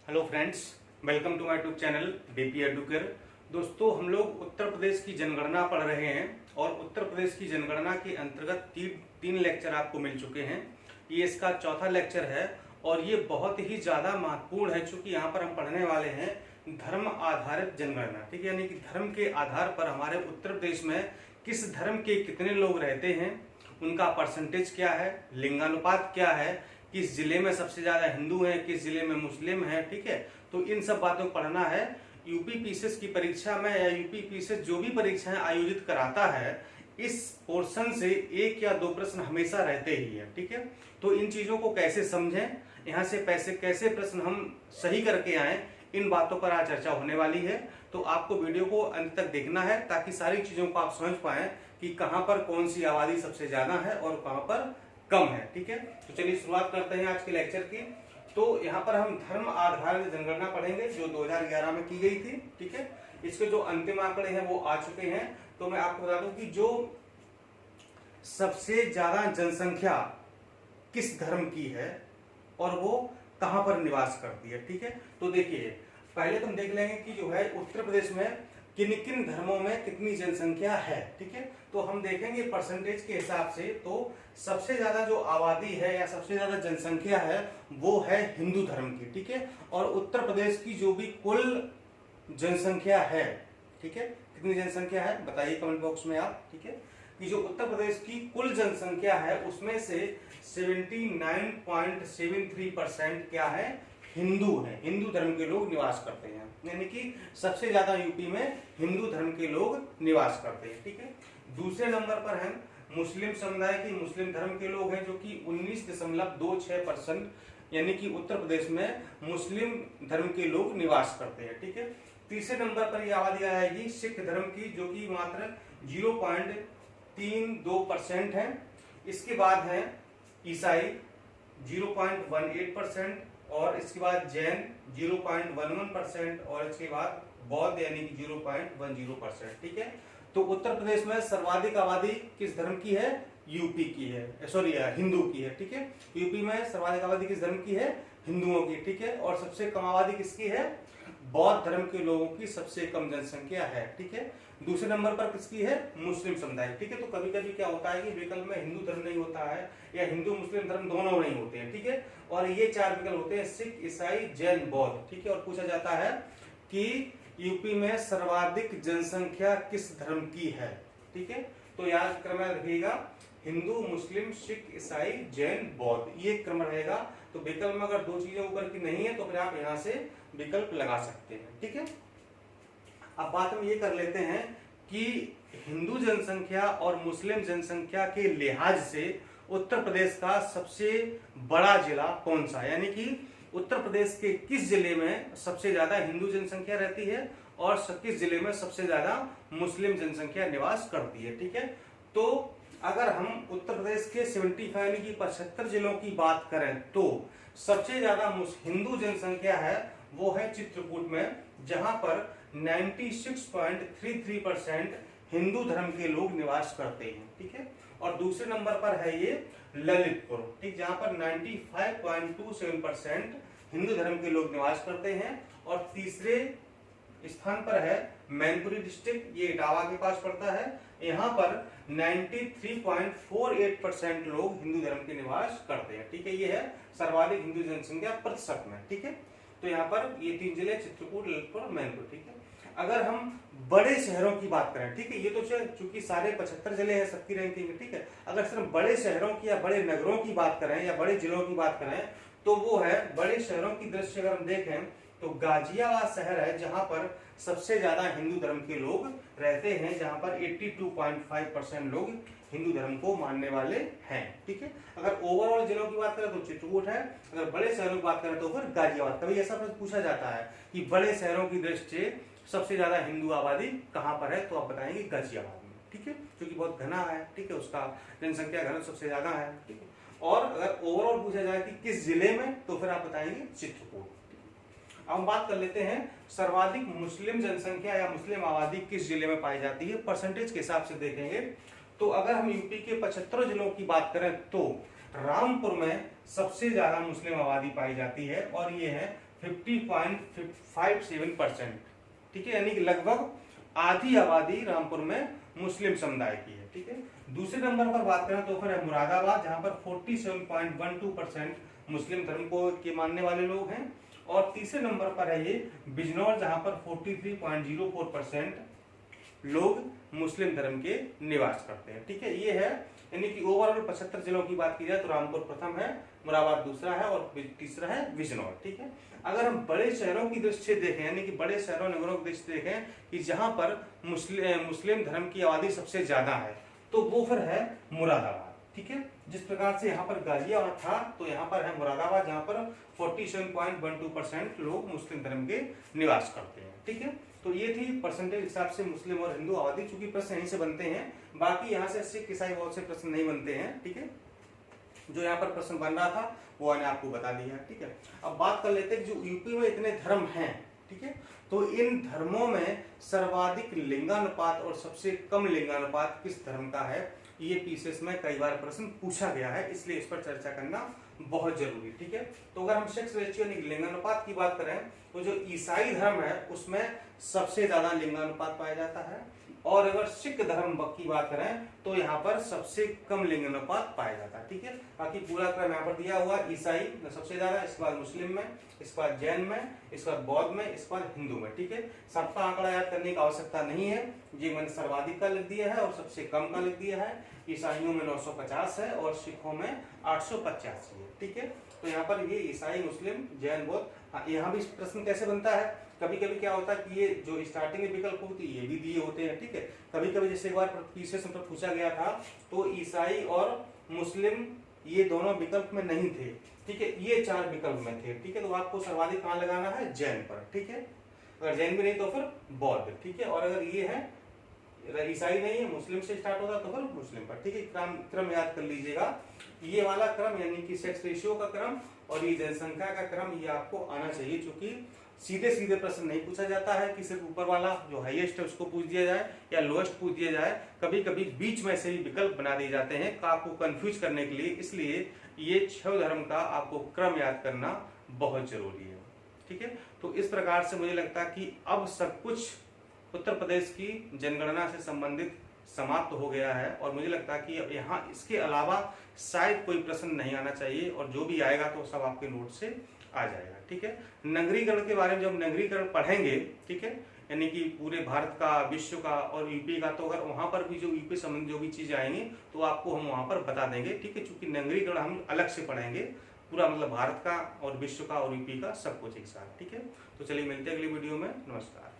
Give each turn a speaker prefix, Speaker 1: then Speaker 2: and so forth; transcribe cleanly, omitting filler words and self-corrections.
Speaker 1: Hello friends, welcome to my YouTube channel BP Educare. दोस्तों, हम लोग उत्तर प्रदेश की जनगणना पढ़ रहे हैं और उत्तर प्रदेश की जनगणना के अंतर्गत तीन लेक्चर आपको मिल चुके हैं। ये इसका चौथा लेक्चर है और ये बहुत ही ज़्यादा महत्वपूर्ण है, क्योंकि यहाँ पर हम पढ़ने वाले हैं धर्म आधारित जनगणना। ठीक है, यानी कि धर्म के आधार पर हमारे उत्तर प्रदेश में किस धर्म के कितने लोग रहते हैं, उनका परसेंटेज क्या है, लिंगानुपात क्या है, किस जिले में सबसे ज्यादा हिंदू हैं, किस जिले में मुस्लिम हैं। ठीक है, तो इन सब बातों को पढ़ना है। यूपी पीसीएस की परीक्षा में या यूपी पीसीएस जो भी परीक्षाएं आयोजित कराता है, इस पोर्शन से एक या दो प्रश्न हमेशा रहते ही है। ठीक है, तो इन चीजों को कैसे समझें, यहाँ से कैसे प्रश्न हम सही करके आए, इन बातों पर आज चर्चा होने वाली है। तो आपको वीडियो को अंत तक देखना है ताकि सारी चीजों को आप समझ पाए कि कहां पर कौन सी आबादी सबसे ज्यादा है और कहां पर कम है। ठीक है, तो चलिए शुरुआत करते हैं आज के लेक्चर की। तो यहाँ पर हम धर्म आधारित जनगणना पढ़ेंगे जो 2011 में की गई थी। ठीक है, इसके जो अंतिम आंकड़े हैं वो आ चुके हैं। तो मैं आपको बता दूं कि जो सबसे ज्यादा जनसंख्या किस धर्म की है और वो कहां पर निवास करती है। ठीक है, तो देखिए पहले तो हम देख लेंगे कि जो है उत्तर प्रदेश में किन किन धर्मों में कितनी जनसंख्या है। ठीक है, तो हम देखेंगे परसेंटेज के हिसाब से, तो सबसे ज्यादा जो आबादी है या सबसे ज्यादा जनसंख्या है वो है हिंदू धर्म की। ठीक है, और उत्तर प्रदेश की जो भी कुल जनसंख्या है, ठीक है, कितनी जनसंख्या है बताइए कमेंट बॉक्स में आप। ठीक है, कि जो उत्तर प्रदेश की कुल जनसंख्या है उसमें से 79.73% क्या है, हिंदू है, हिंदू धर्म के लोग निवास करते हैं। यानी कि सबसे ज्यादा यूपी में हिंदू धर्म के लोग निवास करते हैं। ठीक है, दूसरे नंबर पर है मुस्लिम समुदाय की, मुस्लिम धर्म के लोग हैं जो कि 19.26%, यानी कि उत्तर प्रदेश में मुस्लिम धर्म के लोग निवास करते हैं। ठीक है, तीसरे नंबर पर यह आबादी आएगी सिख धर्म की जो कि मात्र 0.32% है। इसके बाद है ईसाई 0.18% और इसके बाद जैन 0.11% और इसके बाद बौद्ध यानी कि 0.10%। ठीक है, तो उत्तर प्रदेश में सर्वाधिक आबादी किस धर्म की है, यूपी की है, सॉरी हिंदू की है। ठीक है, यूपी में सर्वाधिक आबादी किस धर्म की है, हिंदुओं की। ठीक है, और सबसे कम आबादी किसकी है, बौद्ध धर्म के लोगों की सबसे कम जनसंख्या है। ठीक है, दूसरे नंबर पर किसकी है, मुस्लिम समुदाय। ठीक है, तो कभी कभी क्या होता है कि विकल्प में हिंदू धर्म नहीं होता है या हिंदू मुस्लिम धर्म दोनों नहीं होते हैं। ठीक है, और ये चार विकल्प होते हैं सिख, ईसाई, जैन, बौद्ध। ठीक है, और पूछा जाता है कि यूपी में सर्वाधिक जनसंख्या किस धर्म की है। ठीक है, तो याद क्रम रखिएगा, हिंदू, मुस्लिम, सिख, ईसाई, जैन, बौद्ध, ये क्रम रहेगा। तो विकल्प में अगर दो चीजें ऊपर की नहीं है तो फिर आप यहाँ से विकल्प लगा सकते हैं। ठीक है, अब बात हम ये कर लेते हैं कि हिंदू जनसंख्या और मुस्लिम जनसंख्या के लिहाज से उत्तर प्रदेश का सबसे बड़ा जिला कौन सा है, यानी कि उत्तर प्रदेश के किस जिले में सबसे ज्यादा हिंदू जनसंख्या रहती है और किस जिले में सबसे ज्यादा मुस्लिम जनसंख्या निवास करती है। ठीक है, तो अगर हम उत्तर प्रदेश के 75 जिलों की बात करें तो सबसे ज्यादा हिंदू जनसंख्या है वो है चित्रकूट में, जहां पर 96.33% हिंदू धर्म के लोग निवास करते हैं। ठीक है, और दूसरे नंबर पर है ये ललितपुर, ठीक, जहां पर 95.27% हिंदू धर्म के लोग निवास करते हैं। और तीसरे स्थान पर है मैनपुरी डिस्ट्रिक्ट, ये इटावा के पास पड़ता है, यहाँ पर 93.48% लोग हिंदू धर्म के निवास करते हैं। ठीक है, ये है सर्वाधिक हिंदू जनसंख्या प्रतिशत में। ठीक है, तो यहाँ पर ये तीन जिले चित्रकूट, ललितपुर, मैनपुर। ठीक है, अगर हम बड़े शहरों की बात करें, ठीक है, ये तो चूंकि सारे 75 जिले हैं सबकी रैंकिंग। ठीक है, अगर सिर्फ बड़े शहरों की या बड़े नगरों की बात करें या बड़े जिलों की बात करें तो वो है बड़े शहरों की दृष्टि अगर हम देखें तो गाजियाबाद शहर है जहां पर सबसे ज्यादा हिंदू धर्म के लोग रहते हैं, जहां पर 82.5% लोग हिंदू धर्म को मानने वाले हैं। ठीक है, अगर ओवरऑल जिलों की बात करें तो चित्रकूट है, अगर बड़े शहरों की बात करें तो फिर गाजियाबाद। कभी ऐसा प्रश्न पूछा जाता है कि बड़े शहरों की दृष्टि से सबसे ज्यादा हिंदू आबादी कहां पर है, तो आप बताएंगे गाजियाबाद में। ठीक है, क्योंकि बहुत घना है। ठीक है, उसका जनसंख्या घनत्व सबसे ज्यादा है। ठीक है, और अगर ओवरऑल पूछा जाए कि किस जिले में, तो फिर आप बताएंगे चित्रकूट। अब हम बात कर लेते हैं सर्वाधिक मुस्लिम जनसंख्या या मुस्लिम आबादी किस जिले में पाई जाती है, परसेंटेज के हिसाब से देखेंगे तो अगर हम यूपी के 75 जिलों की बात करें तो रामपुर में सबसे ज्यादा मुस्लिम आबादी पाई जाती है और ये है 50.57%, ठीक है, यानी कि लगभग आधी आबादी रामपुर में मुस्लिम समुदाय की है, ठीक है। दूसरे नंबर पर बात करें तो फिर है मुरादाबाद, जहां पर 47.12% मुस्लिम धर्म को के मानने वाले लोग हैं। और तीसरे नंबर पर है ये बिजनौर, जहां पर 43.04% लोग मुस्लिम धर्म के निवास करते हैं, ठीक है। ये है यानी कि ओवरऑल 75 जिलों की बात की जाए तो रामपुर प्रथम है, मुरादाबाद दूसरा है और तीसरा है बिजनौर, ठीक है। अगर हम बड़े शहरों की दृष्टि देखें, यानी कि बड़े शहरों नगरों की दृष्टि देखें कि जहां पर मुस्लिम धर्म की आबादी सबसे ज्यादा है, तो वो फिर है मुरादाबाद, ठीक है। जिस प्रकार से यहाँ पर गाजियाबाद था, तो यहाँ पर है मुरादाबाद, जहाँ पर 47.12% लोग मुस्लिम धर्म के निवास करते हैं, ठीक है। तो ये थी परसेंटेज हिसाब से मुस्लिम और हिंदू आबादी, चूंकि प्रश्न यहीं से बनते हैं, बाकी यहाँ से सिख ईसाई बहुत से प्रश्न नहीं बनते हैं, ठीक है। जो यहाँ पर प्रश्न बन रहा था वो मैंने आपको बता दिया, ठीक है। अब बात कर लेते हैं जो यूपी में इतने धर्म हैं, ठीक है, तो इन धर्मों में सर्वाधिक लिंगानुपात और सबसे कम लिंगानुपात किस धर्म का है, ये पीसीएस में कई बार प्रश्न पूछा गया है, इसलिए इस पर चर्चा करना बहुत जरूरी, ठीक है। तो अगर हम सेक्स रेशियो यानी लिंगानुपात की बात करें तो जो ईसाई धर्म है उसमें सबसे ज्यादा लिंगानुपात पाया जाता है, और अगर सिख धर्म की बात करें तो यहाँ पर सबसे कम लिंगानुपात पाया जाता है, ठीक है। बाकी पूरा क्रम यहाँ पर दिया हुआ, ईसाई में सबसे ज्यादा, इसके बाद मुस्लिम में, इसके बाद जैन में, इसके बाद बौद्ध में, इसके बाद हिंदू में, ठीक है। सबका आंकड़ा याद करने की आवश्यकता नहीं है, ये मैंने सर्वाधिक का लिख दिया है और सबसे कम का लिख दिया है। ईसाइयों में 950 है और सिखों में 885 है, ठीक है। तो यहाँ पर ये ईसाई, मुस्लिम, जैन, बौद्ध। हाँ, यहाँ भी प्रश्न कैसे बनता है, कभी कभी क्या होता है कि ये जो स्टार्टिंग में विकल्प होती है ये भी दिए होते हैं, ठीक है। कभी कभी जैसे एक बार पीसीएस में पूछा गया था तो ईसाई और मुस्लिम ये दोनों विकल्प में नहीं थे, ठीक है, ये 4 विकल्प में थे, ठीक है। तो आपको सर्वाधिक कहाँ लगाना है, जैन पर, ठीक है। अगर जैन भी नहीं तो फिर बौद्ध, ठीक है। और अगर ये है ईसाई नहीं है, मुस्लिम से स्टार्ट होता तो फिर मुस्लिम पर, ठीक है। क्रम याद कर लीजिएगा, ये वाला क्रम यानी कि सेक्स रेशियो का क्रम और ये जनसंख्या का क्रम, ये आपको आना चाहिए, क्योंकि सीधे सीधे प्रश्न नहीं पूछा जाता है कि सिर्फ ऊपर वाला जो हाईएस्ट है उसको पूछ दिया जाए या लोएस्ट पूछ दिया जाए, कभी कभी बीच में से ही विकल्प बना दिए जाते हैं आपको कंफ्यूज करने के लिए। इसलिए ये 6 धर्म का आपको क्रम याद करना बहुत जरूरी है, ठीक है। तो इस प्रकार से मुझे लगता है कि अब सब कुछ उत्तर प्रदेश की जनगणना से संबंधित समाप्त हो गया है, और मुझे लगता है कि अब यहाँ इसके अलावा शायद कोई प्रश्न नहीं आना चाहिए, और जो भी आएगा तो सब आपके नोट से आ जाएगा, ठीक है। नगरीकरण के बारे में जब नगरीकरण पढ़ेंगे, ठीक है, यानी कि पूरे भारत का, विश्व का और यूपी का, तो अगर वहां पर भी जो यूपी संबंधी जो भी चीजें आएंगी तो आपको हम वहां पर बता देंगे, ठीक है। चूंकि नगरीकरण हम अलग से पढ़ेंगे, पूरा मतलब भारत का और विश्व का और यूपी का सब कुछ एक साथ, ठीक है। तो चलिए मिलते हैं अगली वीडियो में, नमस्कार।